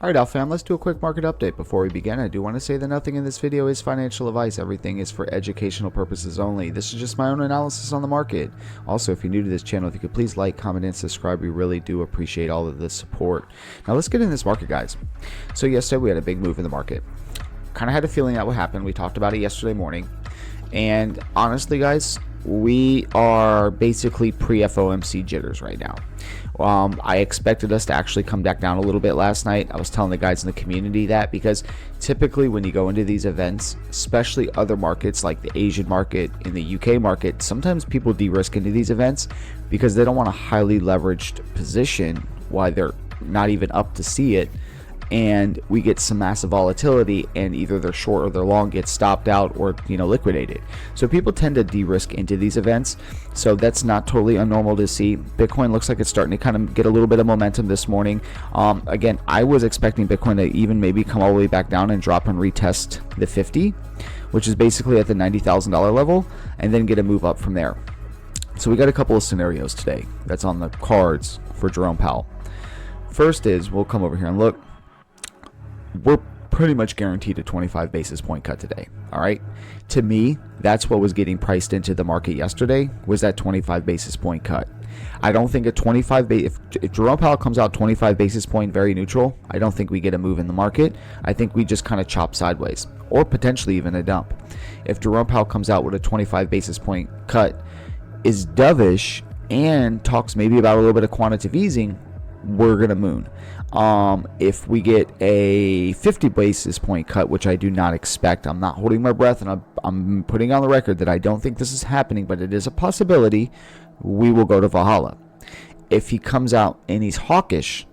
Alright, Al fam, let's do a quick market update. Before we begin, I do want to say that nothing in this video is financial advice. Everything is for educational purposes only. This is just my own analysis on the market. Also, if you're new to this channel, if you could please like, comment, and subscribe, we really do appreciate all of the support. Now let's get in this market, guys. So yesterday we had a big move in the market. Kind of had a feeling that would happen. We talked about it yesterday morning. And honestly, guys, we are basically pre-FOMC jitters right now. I expected us to actually come back down a little bit last night. I was telling the guys in the community that because typically when you go into these events, especially other markets like the Asian market and the UK market, sometimes people de-risk into these events because they don't want a highly leveraged position while they're not even up to see it. And we get some massive volatility and either they're short or they're long gets stopped out or liquidated. So people tend to de-risk into these events, so that's not totally unnormal to see. Bitcoin looks like it's starting to kind of get a little bit of momentum this morning. Again, I was expecting Bitcoin to even maybe come all the way back down and drop and retest the 50, which is basically at the $90,000 level, and then get a move up from there. So we got a couple of scenarios today that's on the cards for Jerome Powell. First is, we'll come over here and look. We're pretty much guaranteed a 25 basis point cut today. All right. To me, that's what was getting priced into the market yesterday, was that 25 basis point cut. I don't think a 25 if Jerome Powell comes out 25 basis point very neutral, I don't think we get a move in the market. I think we just kind of chop sideways or potentially even a dump. If Jerome Powell comes out with a 25 basis point cut, is dovish and talks maybe about a little bit of quantitative easing, we're gonna moon. If we get a 50 basis point cut, which I do not expect, I'm not holding my breath, and I'm putting on the record that I don't think this is happening, but it is a possibility, we will go to Valhalla. If he comes out and he's hawkish,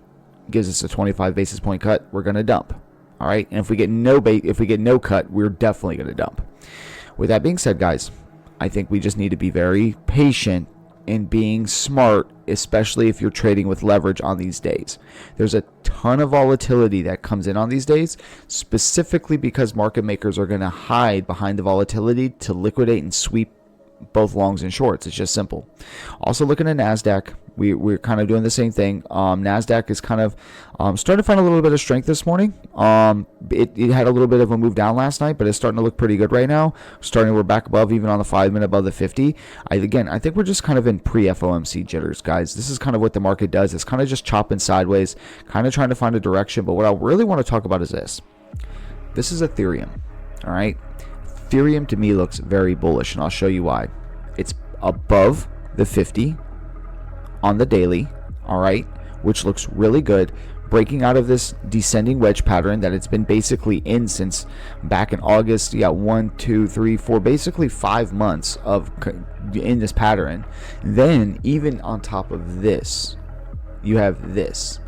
gives us a 25 basis point cut, we're gonna dump. All right, and if we get no cut, we're definitely gonna dump. With that being said, guys, I think we just need to be very patient in being smart, especially if you're trading with leverage on these days. There's a ton of volatility that comes in on these days, specifically because market makers are going to hide behind the volatility to liquidate and sweep both longs and shorts. It's just simple. Also looking at NASDAQ, we're kind of doing the same thing. NASDAQ is kind of starting to find a little bit of strength this morning. It had a little bit of a move down last night, but it's starting to look pretty good right now. We're back above, even on the 5 minute above the 50. I think we're just kind of in pre-FOMC jitters, guys. This is kind of what the market does. It's kind of just chopping sideways, kind of trying to find a direction. But what I really want to talk about is this. This is Ethereum, all right? Ethereum to me looks very bullish, and I'll show you why. It's above the 50 on the daily, all right, which looks really good, breaking out of this descending wedge pattern that it's been basically in since back in August. You got 1, 2, 3, 4, basically 5 months of in this pattern. Then even on top of this, you have this.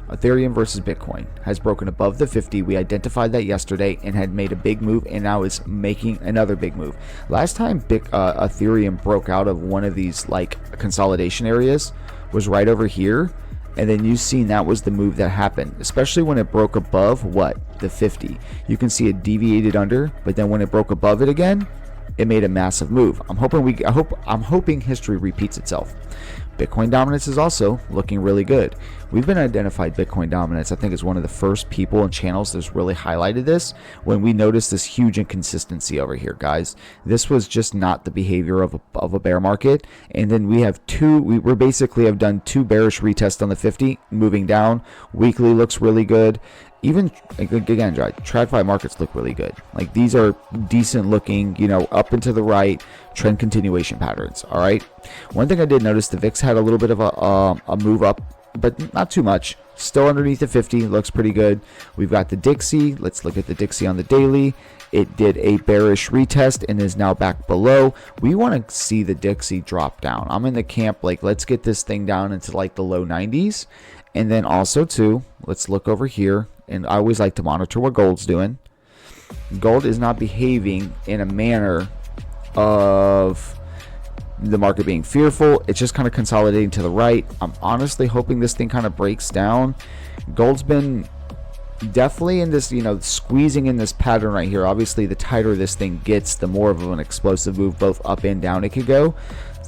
Ethereum versus Bitcoin has broken above the 50. We identified that yesterday and had made a big move, and now is making another big move. Last time Ethereum broke out of one of these like consolidation areas was right over here, and then you've seen that was the move that happened, especially when it broke above the 50. You can see it deviated under, but then when it broke above it again, it made a massive move. I'm hoping history repeats itself. Bitcoin dominance is also looking really good. We've been identified Bitcoin dominance, I think, is one of the first people and channels that's really highlighted this when we noticed this huge inconsistency over here, guys. This was just not the behavior of a bear market. And then we have we basically have done 2 bearish retests on the 50, moving down. Weekly looks really good. Even again, TradFi markets look really good. Like, these are decent looking, up and to the right trend continuation patterns. All right. One thing I did notice, the VIX had a little bit of a move up, but not too much. Still underneath the 50, looks pretty good. We've got the Dixie. Let's look at the Dixie on the daily. It did a bearish retest and is now back below. We want to see the Dixie drop down. I'm in the camp, like, let's get this thing down into like the low 90s. And then also too, let's look over here. And I always like to monitor what gold's doing. Gold is not behaving in a manner of the market being fearful. It's just kind of consolidating to the right. I'm honestly hoping this thing kind of breaks down. Gold's been definitely in this, squeezing in this pattern right here. Obviously, the tighter this thing gets, the more of an explosive move both up and down it could go.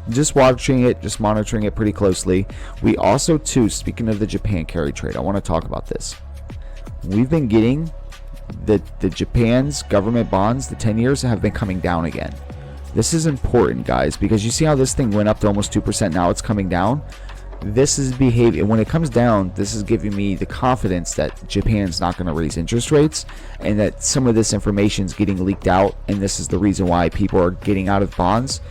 Just watching it, just monitoring it pretty closely. We also too, speaking of the Japan carry trade, I want to talk about this. we've been getting the Japan's government bonds, the 10 years, have been coming down again. This is important, guys, because you see how this thing went up to almost 2%. Now it's coming down. This is behavior. When it comes down, this is giving me the confidence that Japan's not going to raise interest rates, and that some of this information is getting leaked out, and this is the reason why people are getting out of bonds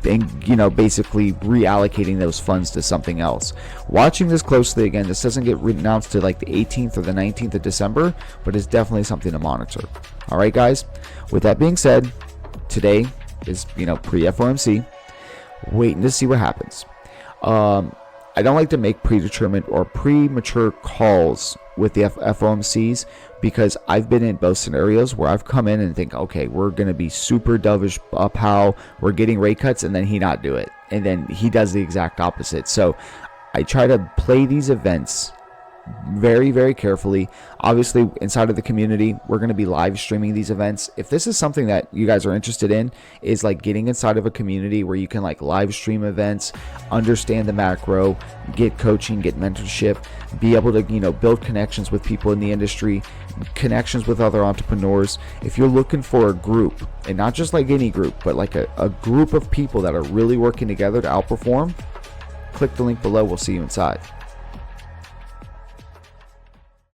and, you know, basically reallocating those funds to something else. Watching this closely again, this doesn't get announced to like the 18th or the 19th of December, but it's definitely something to monitor. All right, guys, with that being said, today is, you know, pre-FOMC, waiting to see what happens. I don't like to make predetermined or premature calls with the FOMCs, because I've been in both scenarios where I've come in and think, okay, we're going to be super dovish up how we're getting rate cuts, and then he not do it, and then he does the exact opposite. So I try to play these events very, very carefully. Obviously, inside of the community, we're going to be live streaming these events. If this is something that you guys are interested in, is like getting inside of a community where you can like live stream events, understand the macro, get coaching, get mentorship, be able to, you know, build connections with people in the industry, connections with other entrepreneurs. If you're looking for a group, and not just like any group, but like a group of people that are really working together to outperform, click the link below. We'll see you inside.